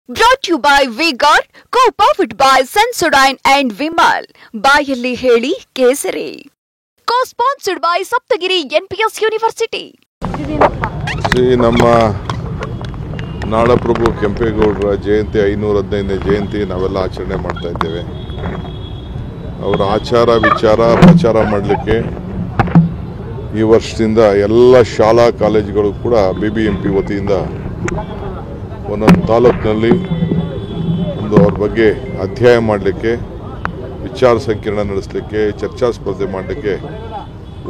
Brought to you by V-Guard, co-powered by Sensodyne and Vimal. ಬಾಯಲ್ಲಿ ಹೇಳಿ ಕೇಸರಿ. Co-sponsored by Saptagiri NPS University. ನಮ್ಮ ನಾಡಪ್ರಭು ಕೆಂಪೇಗೌಡರ ಜಯಂತಿ 515ನೇ ಜಯಂತಿ ನಾವೆಲ್ಲ ಆಚರಣೆ ಮಾಡ್ತಾ ಇದ್ದೇವೆ. ಅವರ ಆಚಾರ ವಿಚಾರ ಪ್ರಚಾರ ಮಾಡಲಿಕ್ಕೆ ಈ ವರ್ಷದಿಂದ ಎಲ್ಲ ಶಾಲಾ ಕಾಲೇಜುಗಳು ಕೂಡ BBMP ವತಿಯಿಂದ ಒಂದೊಂದು ತಾಲೂಕಿನಲ್ಲಿ ಅವ್ರ ಬಗ್ಗೆ ಅಧ್ಯಯನ ಮಾಡಲಿಕ್ಕೆ, ವಿಚಾರ ಸಂಕಿರಣ ನಡೆಸಲಿಕ್ಕೆ, ಚರ್ಚಾ ಸ್ಪರ್ಧೆ ಮಾಡಲಿಕ್ಕೆ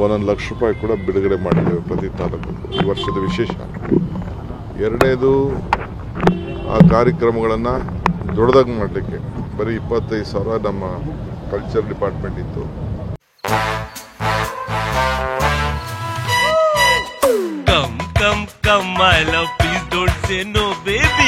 1 ಲಕ್ಷ ರೂಪಾಯಿ ಕೂಡ ಬಿಡುಗಡೆ ಮಾಡಿದ್ದೇವೆ ಪ್ರತಿ ತಾಲೂಕು. ಈ ವರ್ಷದ ವಿಶೇಷ. ಎರಡನೇದು, ಆ ಕಾರ್ಯಕ್ರಮಗಳನ್ನು ದೊಡ್ಡದಾಗಿ ಮಾಡಲಿಕ್ಕೆ ಬರೀ 25,000 ನಮ್ಮ ಕಲ್ಚರ್ ಡಿಪಾರ್ಟ್ಮೆಂಟ್ ಇತ್ತು. Come my love, please don't say no baby.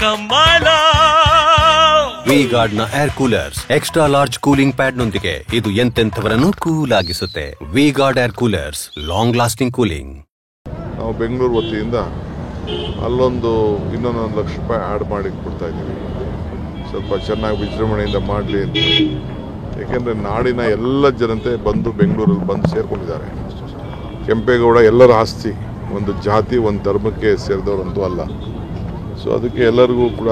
Come my love. V-Guard ನ air coolers extra large cooling pad ನೊಂದಿಗೆ ಇದು ಎಂತೆಂಥವರನ್ನು ಕೂಲ್ ಆಗಿಸುತ್ತೆ. V-Guard air coolers, long lasting cooling. ನಾವು ಬೆಂಗಳೂರು ವತಿಯಿಂದ ಅಲ್ಲೊಂದು ಇನ್ನೊಂದು 1 ಲಕ್ಷ ರೂಪಾಯಿ ಆ್ಯಡ್ ಮಾಡಿ ಕೊಡ್ತಾ ಇದ್ದೀವಿ. ಸ್ವಲ್ಪ ಚೆನ್ನಾಗಿ ವಿಜೃಂಭಣೆಯಿಂದ ಮಾಡಲಿ ಅಂತ. ಏಕೆಂದರೆ ನಾಡಿನ ಎಲ್ಲ ಜನತೆ ಬಂದು ಬೆಂಗಳೂರಲ್ಲಿ ಬಂದು ಸೇರ್ಕೊಂಡಿದ್ದಾರೆ. ಕೆಂಪೇಗೌಡ ಎಲ್ಲರ ಆಸ್ತಿ, ಒಂದು ಜಾತಿ ಒಂದು ಧರ್ಮಕ್ಕೆ ಸೇರಿದವರಂತೂ ಅಲ್ಲ. ಸೊ ಅದಕ್ಕೆ ಎಲ್ಲರಿಗೂ ಕೂಡ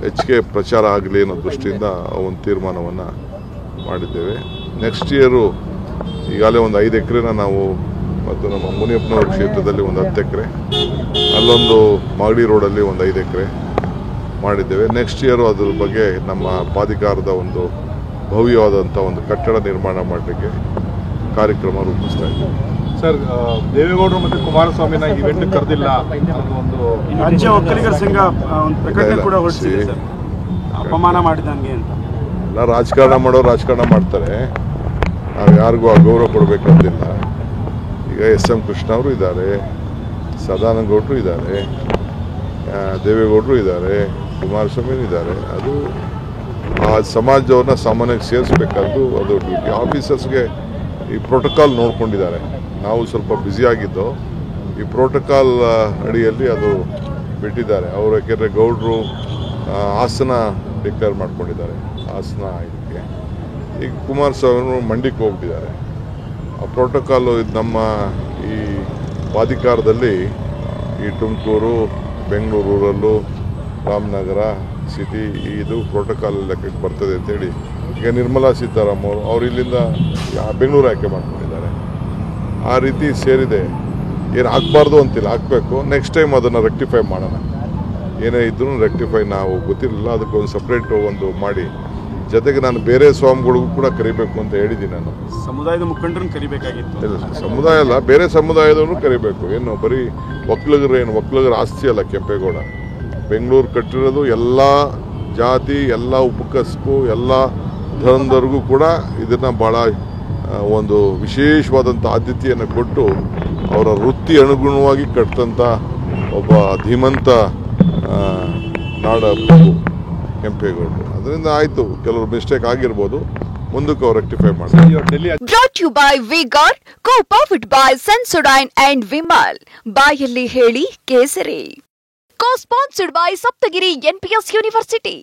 ಹೆಚ್ಚಿಗೆ ಪ್ರಚಾರ ಆಗಲಿ ಅನ್ನೋ ದೃಷ್ಟಿಯಿಂದ ಒಂದು ತೀರ್ಮಾನವನ್ನು ಮಾಡಿದ್ದೇವೆ. ನೆಕ್ಸ್ಟ್ ಇಯರು ಈಗಾಗಲೇ ಒಂದು 5 ಎಕರೆನ ನಾವು, ಮತ್ತು ನಮ್ಮ ಮುನಿಯಪ್ಪನವ್ರ ಕ್ಷೇತ್ರದಲ್ಲಿ ಒಂದು 10 ಎಕರೆ, ಅಲ್ಲೊಂದು ಮಾಗಡಿ ರೋಡಲ್ಲಿ ಒಂದು 5 ಎಕರೆ ಮಾಡಿದ್ದೇವೆ. ನೆಕ್ಸ್ಟ್ ಇಯರು ಅದ್ರ ಬಗ್ಗೆ ನಮ್ಮ ಪ್ರಾಧಿಕಾರದ ಒಂದು ಭವ್ಯವಾದಂಥ ಒಂದು ಕಟ್ಟಡ ನಿರ್ಮಾಣ ಮಾಡಲಿಕ್ಕೆ ಕಾರ್ಯಕ್ರಮ ರೂಪಿಸ್ತಾ ಇದ್ದೀವಿ. ಸರ್, ದೇವೇಗೌಡರು ಮತ್ತು ಕುಮಾರಸ್ವಾಮಿನ ಇವೆಂಟ್ ಕರೆದಿಲ್ಲ ಒಂದು ರಾಜ್ಯ ಒಕ್ಕಲಿಗರ ಸಂಘ ಒಂದು ಪ್ರಕಟಣೆ ಕೂಡ ಹೊರಡಿಸಿದೆ ಸರ್, ಅಪಮಾನ ಮಾಡಿದಂಗೆ ಅಂತ. ಎಲ್ಲ ರಾಜಕಾರಣ ಮಾಡೋರು ರಾಜಕಾರಣ ಮಾಡ್ತಾರೆ, ನಾವು ಯಾರಿಗೂ ಆ ಗೌರವ ಕೊಡಬೇಕಂತಿಲ್ಲ. ಈಗ SM ಕೃಷ್ಣ ಅವರು ಇದ್ದಾರೆ, ಸದಾನಂದ ಗೌಡರು ಇದ್ದಾರೆ, ದೇವೇಗೌಡರು ಇದ್ದಾರೆ, ಕುಮಾರಸ್ವಾಮಿ ಇದ್ದಾರೆ. ಅದು ಆ ಸಮಾಜವನ್ನು ಸಾಮಾನ್ಯಕ್ಕೆ ಸೇರಿಸ್ಬೇಕಾದ್ದು ಅದು ಡ್ಯೂಟಿ. ಆಫೀಸರ್ಸ್ಗೆ ಈ ಪ್ರೋಟೋಕಾಲ್ ನೋಡ್ಕೊಂಡಿದ್ದಾರೆ. ನಾವು ಸ್ವಲ್ಪ ಬ್ಯುಸಿಯಾಗಿದ್ದು ಈ ಪ್ರೋಟೋಕಾಲ್ ಅಡಿಯಲ್ಲಿ ಅದು ಬಿಟ್ಟಿದ್ದಾರೆ ಅವರು. ಯಾಕೆಂದರೆ ಗೌಡರು ಹಾಸನ ಡಿಕ್ಲೇರ್ ಮಾಡ್ಕೊಂಡಿದ್ದಾರೆ, ಹಾಸನ ಇದಕ್ಕೆ. ಈಗ ಕುಮಾರಸ್ವಾಮಿ ಮಂಡಿಗೆ ಹೋಗ್ಬಿಟ್ಟಿದ್ದಾರೆ. ಆ ಪ್ರೋಟೋಕಾಲು ನಮ್ಮ ಈ ಪ್ರಾಧಿಕಾರದಲ್ಲಿ ಈ ತುಮಕೂರು, ಬೆಂಗಳೂರು ರೂರಲ್ಲು, ರಾಮನಗರ ಸಿಟಿ ಇದು ಪ್ರೋಟೋಕಾಲ್ ಲೆಕ್ಕಕ್ಕೆ ಬರ್ತದೆ ಅಂತೇಳಿ ಈಗ ನಿರ್ಮಲಾ ಸೀತಾರಾಮನ್ ಅವರು ಇಲ್ಲಿಂದ ಬೆಂಗಳೂರು ಆಯ್ಕೆ ಮಾಡ್ಕೊಂಡಿದ್ದಾರೆ. ಆ ರೀತಿ ಸೇರಿದೆ. ಏನು ಆಗಬಾರ್ದು ಅಂತಿಲ್ಲ, ಹಾಕಬೇಕು. ನೆಕ್ಸ್ಟ್ ಟೈಮ್ ಅದನ್ನು ರೆಕ್ಟಿಫೈ ಮಾಡೋಣ. ಏನೇ ಇದ್ರೂ ರೆಕ್ಟಿಫೈ, ನಾವು ಗೊತ್ತಿರಲಿಲ್ಲ, ಅದಕ್ಕೊಂದು ಸಪ್ರೇಟ್ ಒಂದು ಮಾಡಿ, ಜೊತೆಗೆ ನಾನು ಬೇರೆ ಸ್ವಾಮಿಗಳಿಗೂ ಕೂಡ ಕರಿಬೇಕು ಅಂತ ಹೇಳಿದ್ದೀನಿ. ನಾನು ಸಮುದಾಯದ ಮುಖಂಡರನ್ನು ಕರಿಬೇಕಾಗಿತ್ತು. ಇಲ್ಲ, ಸಮುದಾಯ ಅಲ್ಲ, ಬೇರೆ ಸಮುದಾಯದವರು ಕರಿಬೇಕು. ಏನು ಬರೀ ಒಕ್ಕಲಿಗರ ಆಸ್ತಿ ಅಲ್ಲ ಕೆಂಪೇಗೌಡ. ಬೆಂಗಳೂರು ಕಟ್ಟಿರೋದು ಎಲ್ಲ ಜಾತಿ, ಎಲ್ಲ ಉಪಕಸಬು, ಎಲ್ಲ ಧರ್ಮದವ್ರಿಗೂ ಕೂಡ ಇದನ್ನು ಭಾಳ ಒಂದು ವಿಶೇಷವಾದಂಥ ಆದ್ಯತೆಯನ್ನು ಕೊಟ್ಟು ಅವರ ವೃತ್ತಿ ಅನುಗುಣವಾಗಿ ಕಟ್ಟಿದಂಥ ಒಬ್ಬ ಧೀಮಂತ ನಾಡಪ್ರಭು ಕೆಂಪೇಗೌಡರು. ಅದರಿಂದ ಆಯಿತು, ಕೆಲವರು ಮಿಸ್ಟೇಕ್ ಆಗಿರ್ಬೋದು, ಮುಂದಕ್ಕೆ ಅವ್ರು ರೆಕ್ಟಿಫೈ ಮಾಡ್ತಾರೆ. Brought to you by V-Guard, co-powered by Sensodyne and Vimal. ಬಾಯಲ್ಲಿ ಹೇಳಿ ಕೇಸರಿ. Co-sponsored by Saptagiri NPS University.